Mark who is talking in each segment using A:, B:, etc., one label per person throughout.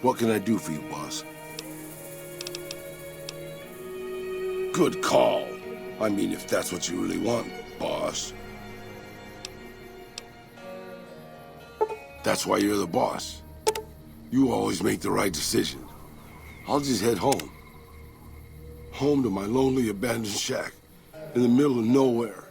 A: What can I do for you, boss? Good call. I mean, if that's what you really want, boss. That's why you're the boss. You always make the right decision. I'll just head home. Home to my lonely abandoned shack in the middle of nowhere.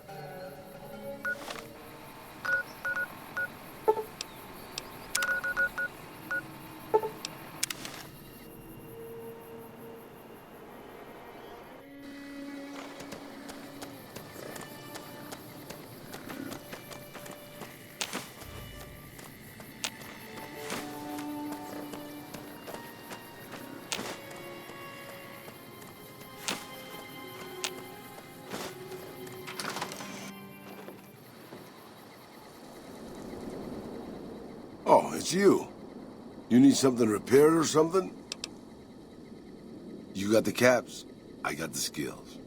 A: Oh, it's you. You need something repaired or something? You got the caps, I got the skills.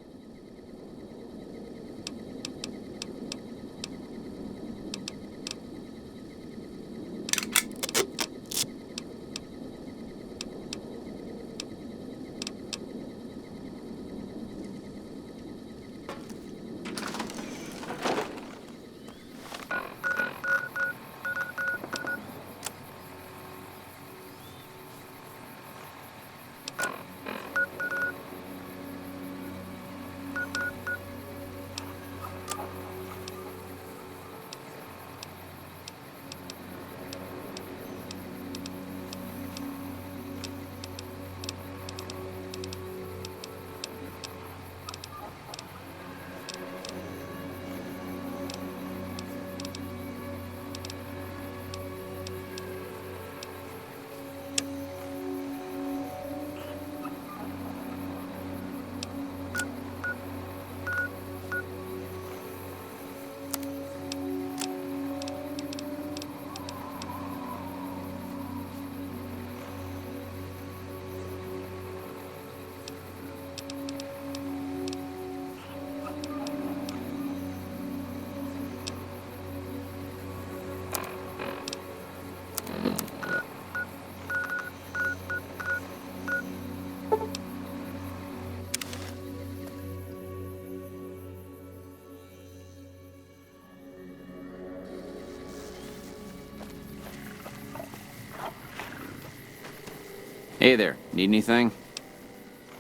B: Hey there, need anything?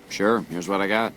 B: Sure, here's what I got.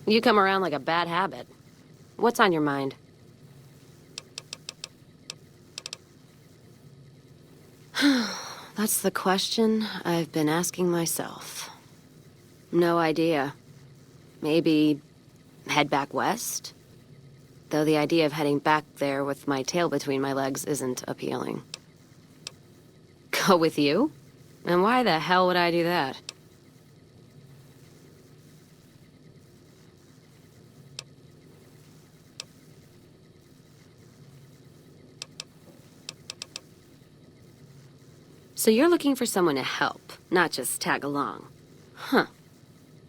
C: You come around like a bad habit. What's on your mind? That's the question I've been asking myself. No idea. Maybe head back west? Though the idea of heading back there with my tail between my legs isn't appealing. Go with you? And why the hell would I do that? So you're looking for someone to help, not just tag along. Huh.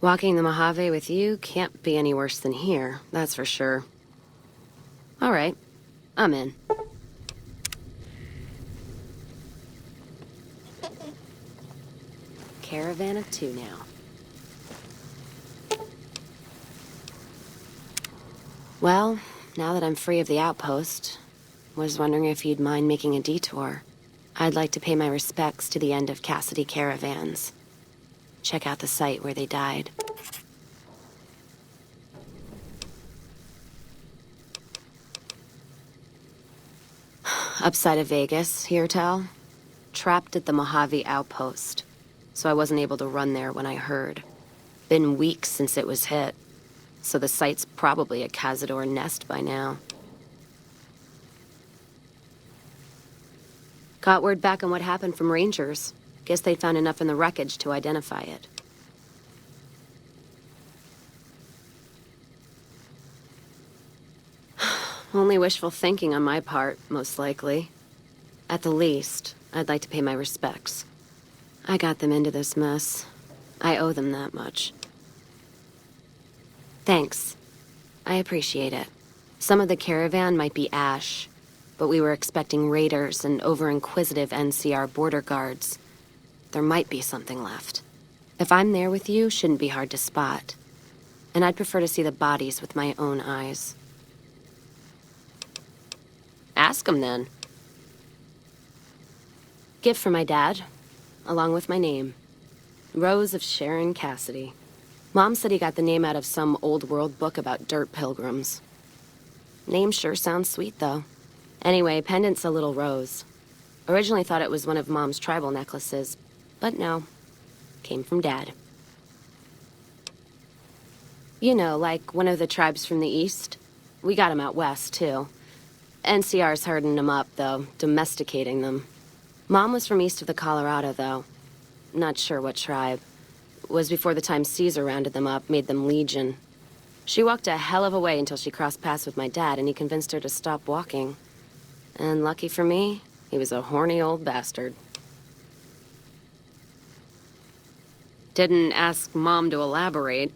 C: Walking the Mojave with you can't be any worse than here, that's for sure. All right, I'm in. caravan of two now. Well, now that I'm free of the outpost, was wondering if you'd mind making a detour. I'd like to pay my respects to the end of Cassidy caravans. Check out the site where they died. Upside of Vegas, here, Tal. Trapped at the Mojave outpost, so I wasn't able to run there when I heard. Been weeks since it was hit, so the site's probably a Cazador nest by now. Got word back on what happened from Rangers. Guess they found enough in the wreckage to identify it. Only wishful thinking on my part, most likely. At the least, I'd like to pay my respects. I got them into this mess. I owe them that much. Thanks. I appreciate it. Some of the caravan might be ash, but we were expecting raiders and over-inquisitive NCR border guards. There might be something left. If I'm there with you, shouldn't be hard to spot. And I'd prefer to see the bodies with my own eyes. Ask him, then. Gift for my dad, along with my name. Rose of Sharon Cassidy. Mom said he got the name out of some old world book about dirt pilgrims. Name sure sounds sweet, though. Anyway, pendant's a little rose. Originally thought it was one of Mom's tribal necklaces, but no. Came from Dad. You know, like one of the tribes from the east. We got 'em out west, too. NCR's herding them up, though, domesticating them. Mom was from east of the Colorado, though. Not sure what tribe. Was before the time Caesar rounded them up, made them legion. She walked a hell of a way until she crossed paths with my dad, and he convinced her to stop walking. And lucky for me, he was a horny old bastard. Didn't ask Mom to elaborate.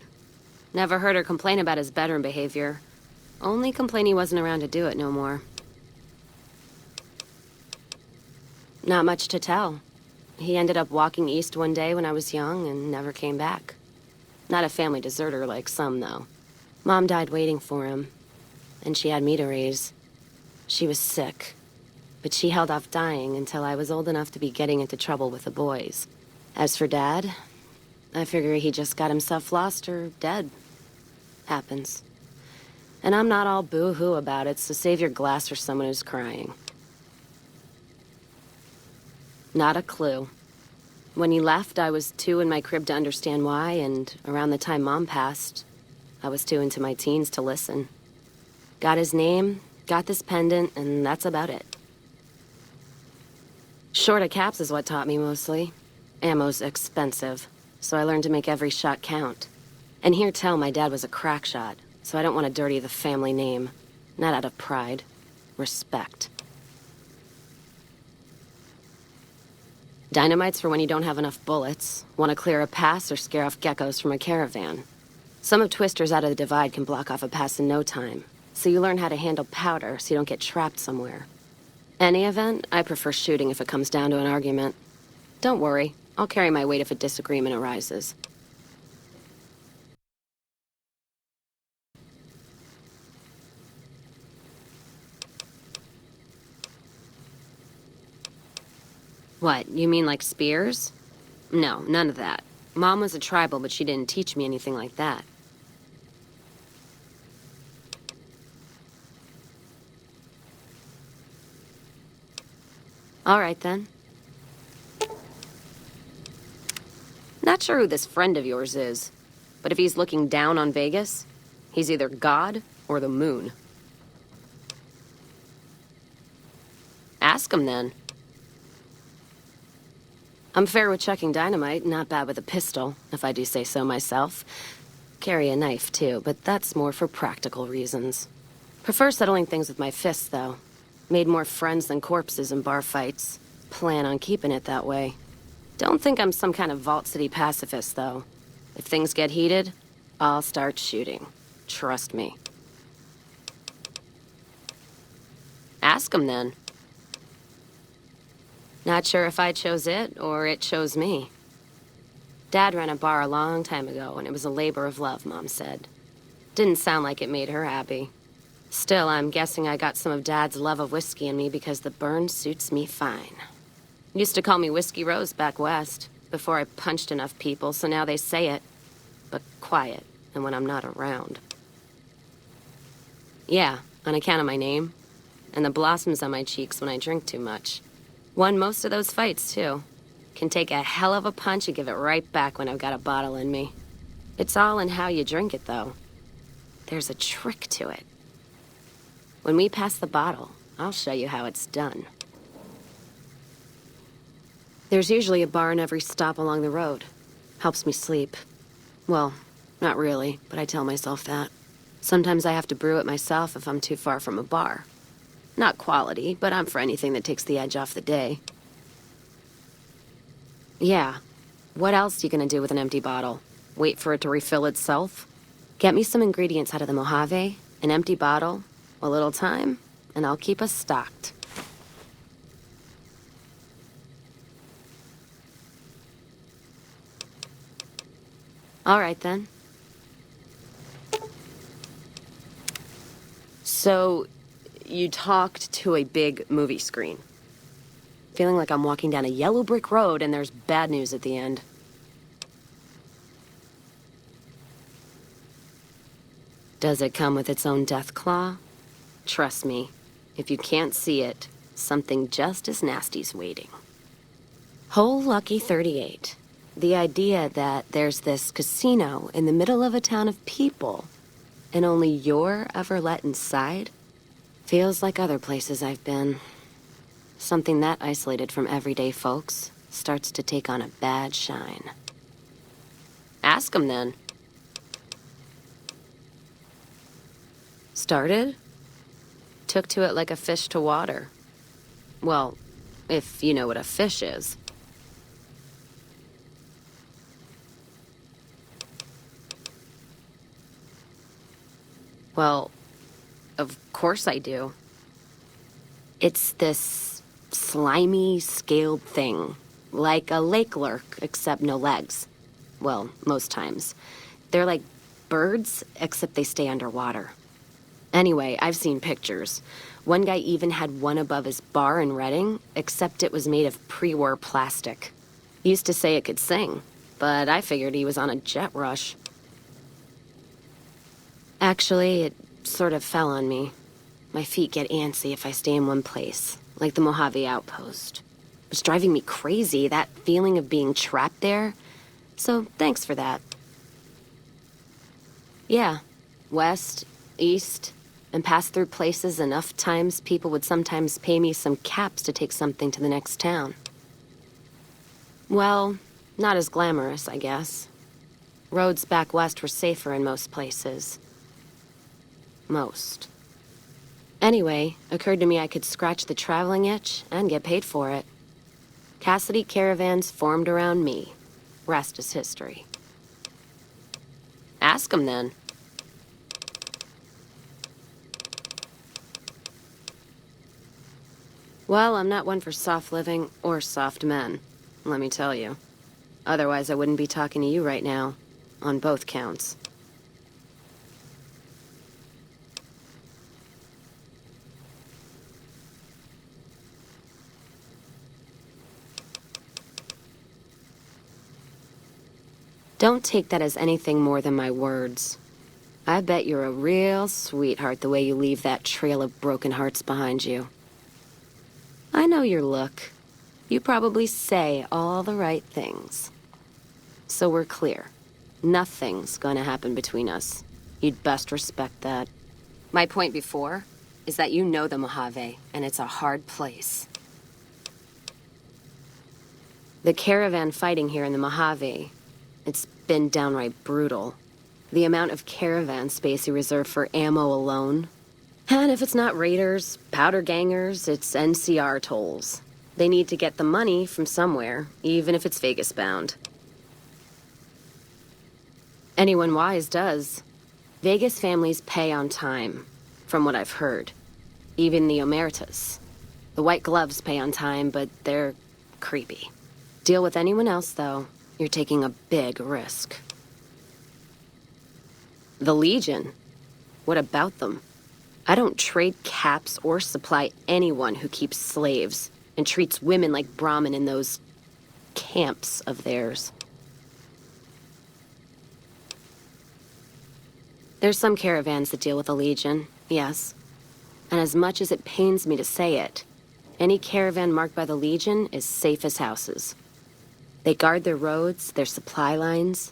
C: Never heard her complain about his bedroom behavior. Only complain he wasn't around to do it no more. Not much to tell. He ended up walking east one day when I was young and never came back. Not a family deserter like some, though. Mom died waiting for him, and she had me to raise. She was sick, but she held off dying until I was old enough to be getting into trouble with the boys. As for Dad, I figure he just got himself lost or dead. Happens. And I'm not all boo-hoo about it, so save your glass for someone who's crying. Not a clue. When he left, I was too in my crib to understand why, and around the time Mom passed, I was too into my teens to listen. Got his name, got this pendant, and that's about it. Short of caps is what taught me mostly. Ammo's expensive, so I learned to make every shot count. And here tell my dad was a crack shot, so I don't want to dirty the family name. Not out of pride. Respect. Dynamite's for when you don't have enough bullets, want to clear a pass or scare off geckos from a caravan. Some of Twister's out of the divide can block off a pass in no time, so you learn how to handle powder so you don't get trapped somewhere. Any event, I prefer shooting if it comes down to an argument. Don't worry, I'll carry my weight if a disagreement arises. What, you mean like spears? No, none of that. Mom was a tribal, but she didn't teach me anything like that. All right, then. Not sure who this friend of yours is, but if he's looking down on Vegas, he's either God or the moon. Ask him, then. I'm fair with chucking dynamite, not bad with a pistol, if I do say so myself. Carry a knife, too, but that's more for practical reasons. Prefer settling things with my fists, though. Made more friends than corpses in bar fights. Plan on keeping it that way. Don't think I'm some kind of Vault City pacifist, though. If things get heated, I'll start shooting. Trust me. Ask him, then. Not sure if I chose it or it chose me. Dad ran a bar a long time ago, and it was a labor of love, Mom said. Didn't sound like it made her happy. Still, I'm guessing I got some of Dad's love of whiskey in me because the burn suits me fine. Used to call me Whiskey Rose back west, before I punched enough people, so now they say it. But quiet, and when I'm not around. Yeah, on account of my name. And the blossoms on my cheeks when I drink too much. Won most of those fights, too. Can take a hell of a punch and give it right back when I've got a bottle in me. It's all in how you drink it, though. There's a trick to it. When we pass the bottle, I'll show you how it's done. There's usually a bar in every stop along the road. Helps me sleep. Well, not really, but I tell myself that. Sometimes I have to brew it myself if I'm too far from a bar. Not quality, but I'm for anything that takes the edge off the day. Yeah. What else you gonna do with an empty bottle? Wait for it to refill itself? Get me some ingredients out of the Mojave, an empty bottle, a little time, and I'll keep us stocked. All right, then. So, you talked to a big movie screen. Feeling like I'm walking down a yellow brick road and there's bad news at the end. Does it come with its own death claw? Trust me, if you can't see it, something just as nasty's waiting. Whole Lucky 38. The idea that there's this casino in the middle of a town of people and only you're ever let inside feels like other places I've been. Something that isolated from everyday folks starts to take on a bad shine. Ask 'em then. Started? Took to it like a fish to water. Well, if you know what a fish is. Well, of course I do. It's this slimy, scaled thing. Like a lake lurk, except no legs. Well, most times. They're like birds, except they stay underwater. Anyway, I've seen pictures. One guy even had one above his bar in Reading, except it was made of pre-war plastic. He used to say it could sing, but I figured he was on a jet rush. Actually, it sort of fell on me. My feet get antsy if I stay in one place, like the Mojave outpost. It's driving me crazy, that feeling of being trapped there. So, thanks for that. Yeah, west, east, and pass through places enough times people would sometimes pay me some caps to take something to the next town. Well, not as glamorous, I guess. Roads back west were safer in most places. Most. Anyway, occurred to me I could scratch the traveling itch and get paid for it. Cassidy caravans formed around me. Rest is history. Ask 'em then. Well, I'm not one for soft living or soft men, let me tell you. Otherwise, I wouldn't be talking to you right now, on both counts. Don't take that as anything more than my words. I bet you're a real sweetheart the way you leave that trail of broken hearts behind you. I know your look. You probably say all the right things. So we're clear. Nothing's gonna happen between us. You'd best respect that. My point before is that you know the Mojave, and it's a hard place. The caravan fighting here in the Mojave, it's been downright brutal. The amount of caravan space you reserve for ammo alone. And if it's not raiders, powder gangers, it's NCR tolls. They need to get the money from somewhere, even if it's Vegas bound. Anyone wise does. Vegas families pay on time, from what I've heard. Even the Omertas. The white gloves pay on time, but they're creepy. Deal with anyone else, though. you're taking a big risk. The Legion? What about them? I don't trade caps or supply anyone who keeps slaves and treats women like Brahmin in those camps of theirs. There's some caravans that deal with the Legion, yes. And as much as it pains me to say it, any caravan marked by the Legion is safe as houses. They guard their roads, their supply lines.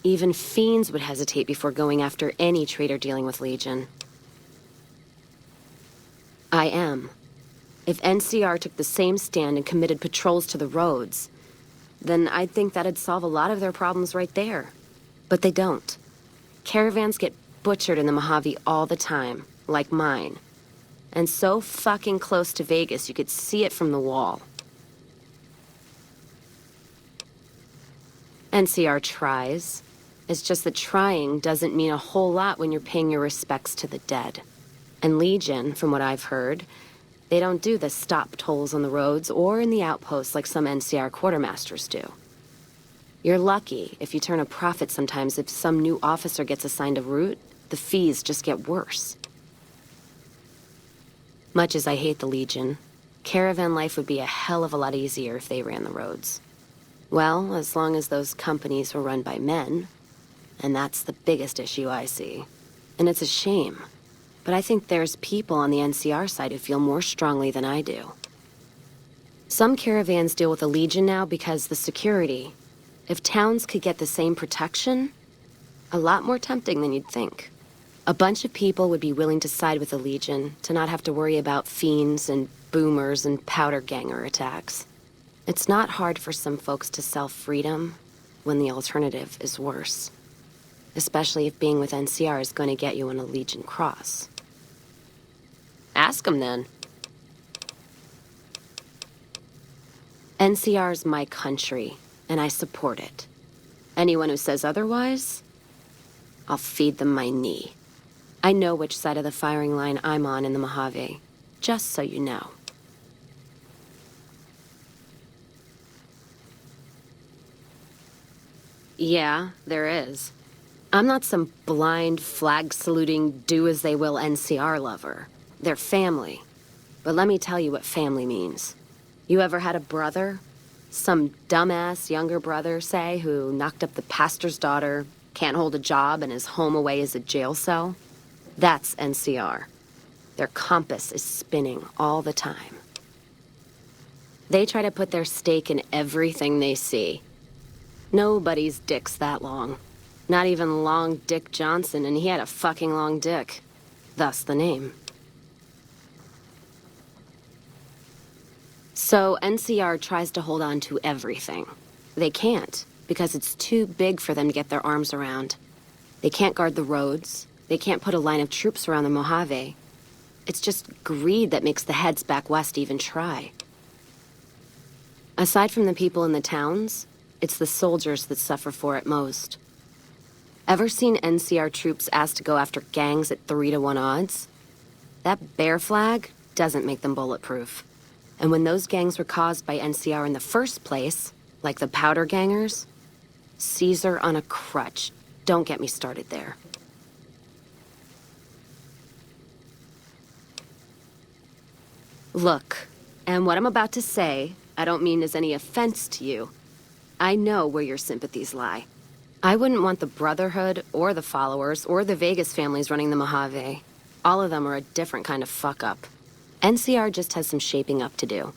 C: Even fiends would hesitate before going after any trader dealing with Legion. I am. If NCR took the same stand and committed patrols to the roads, then I'd think that'd solve a lot of their problems right there. But they don't. Caravans get butchered in the Mojave all the time, like mine. And so fucking close to Vegas, you could see it from the wall. NCR tries. It's just that trying doesn't mean a whole lot when you're paying your respects to the dead. And Legion, from what I've heard, they don't do the stop tolls on the roads or in the outposts like some NCR quartermasters do. You're lucky if you turn a profit sometimes. If some new officer gets assigned a route, the fees just get worse. Much as I hate the Legion, caravan life would be a hell of a lot easier if they ran the roads. Well, as long as those companies were run by men, and that's the biggest issue I see. And it's a shame, but I think there's people on the NCR side who feel more strongly than I do. Some caravans deal with the Legion now because the security. If towns could get the same protection, a lot more tempting than you'd think. A bunch of people would be willing to side with the Legion to not have to worry about fiends and boomers and powder ganger attacks. It's not hard for some folks to sell freedom when the alternative is worse. Especially if being with NCR is going to get you on a Legion cross. Ask them then. NCR's my country, and I support it. Anyone who says otherwise, I'll feed them my knee. I know which side of the firing line I'm on in the Mojave, just so you know. Yeah, there is. I'm not some blind, flag-saluting, do-as-they-will NCR lover. They're family. But let me tell you what family means. You ever had a brother? Some dumbass younger brother, say, who knocked up the pastor's daughter, can't hold a job, and is home away as a jail cell? That's NCR. Their compass is spinning all the time. They try to put their stake in everything they see. Nobody's dick's that long. Not even Long Dick Johnson, and he had a fucking long dick. Thus the name. So NCR tries to hold on to everything. They can't, because it's too big for them to get their arms around. They can't guard the roads. They can't put a line of troops around the Mojave. It's just greed that makes the heads back west even try. Aside from the people in the towns, it's the soldiers that suffer for it most. Ever seen NCR troops asked to go after gangs at 3-to-1 odds? That bear flag doesn't make them bulletproof. And when those gangs were caused by NCR in the first place, like the powder gangers, Caesar on a crutch. Don't get me started there. Look, and what I'm about to say, I don't mean as any offense to you. I know where your sympathies lie. I wouldn't want the Brotherhood, or the Followers, or the Vegas families running the Mojave. All of them are a different kind of fuck-up. NCR just has some shaping up to do.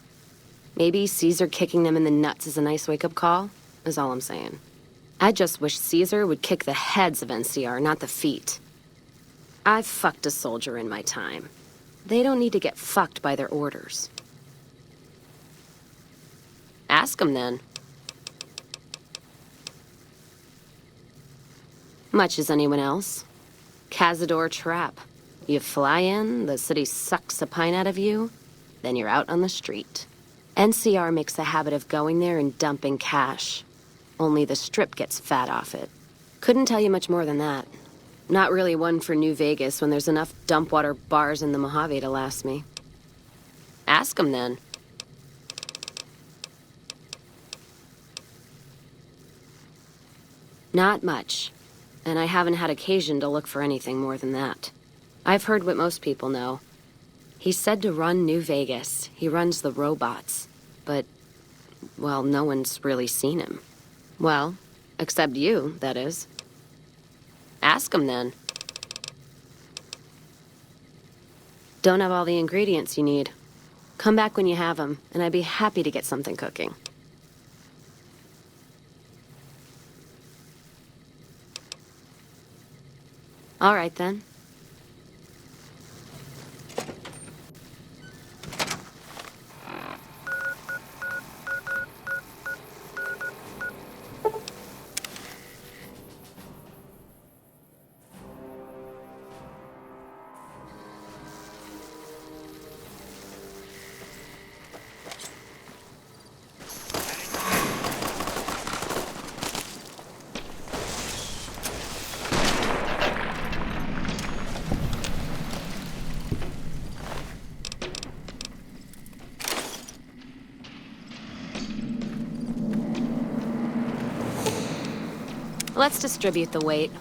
C: Maybe Caesar kicking them in the nuts is a nice wake-up call, is all I'm saying. I just wish Caesar would kick the heads of NCR, not the feet. I've fucked a soldier in my time. They don't need to get fucked by their orders. Ask them then. Much as anyone else. Cazador trap. You fly in, the city sucks a pint out of you, then you're out on the street. NCR makes a habit of going there and dumping cash. Only the Strip gets fat off it. Couldn't tell you much more than that. Not really one for New Vegas when there's enough dump water bars in the Mojave to last me. Ask them then. Not much. And I haven't had occasion to look for anything more than that. I've heard what most people know. He's said to run New Vegas. He runs the robots. But, well, no one's really seen him. Well, except you, that is. Ask him then. Don't have all the ingredients you need. Come back when you have them, and I'd be happy to get something cooking. All right, then. Let's distribute the weight.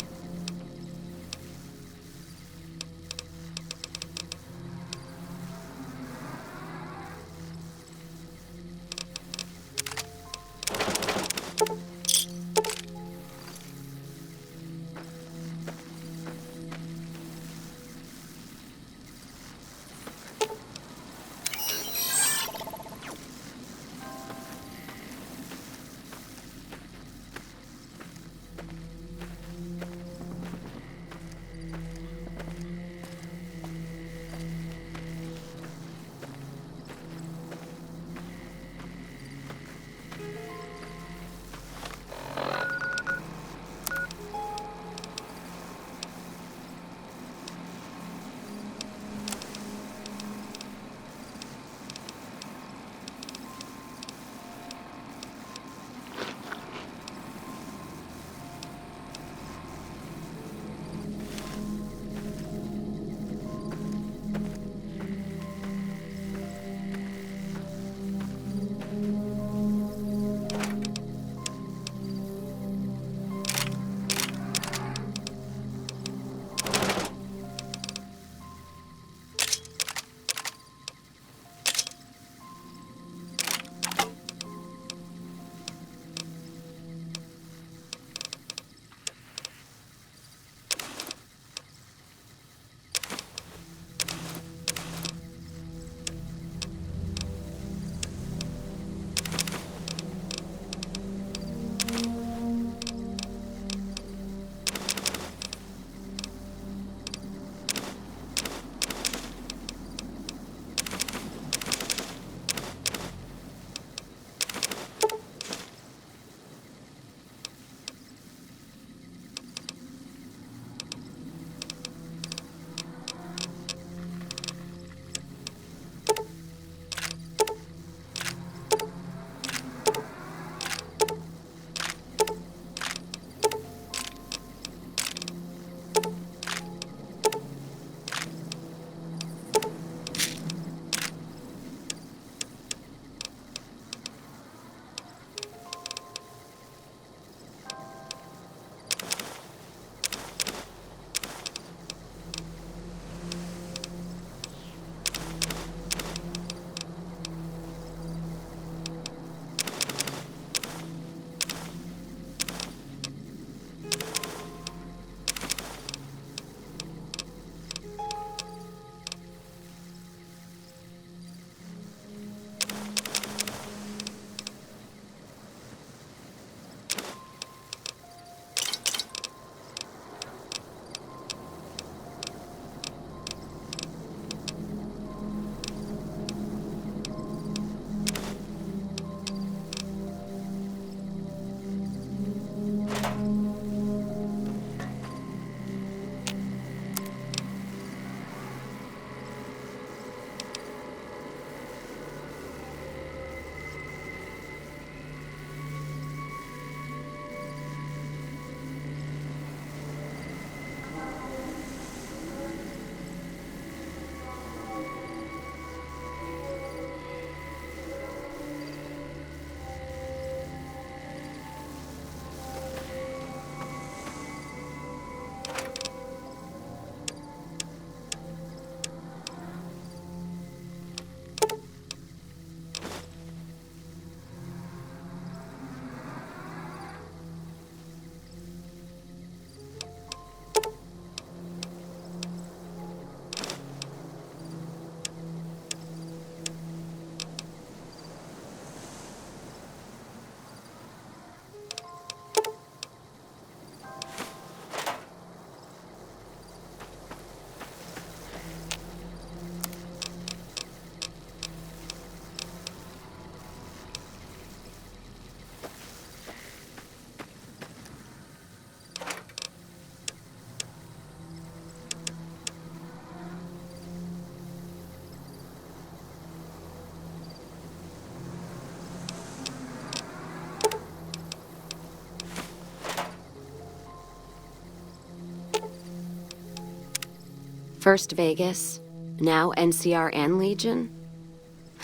C: First Vegas, now NCR and Legion?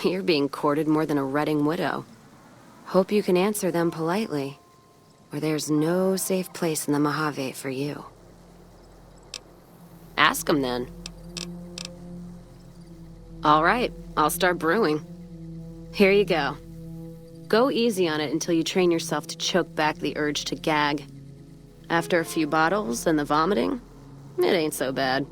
C: You're being courted more than a Redding widow. Hope you can answer them politely, or there's no safe place in the Mojave for you. Ask them then. All right, I'll start brewing. Here you go. Go easy on it until you train yourself to choke back the urge to gag. After a few bottles and the vomiting, it ain't so bad.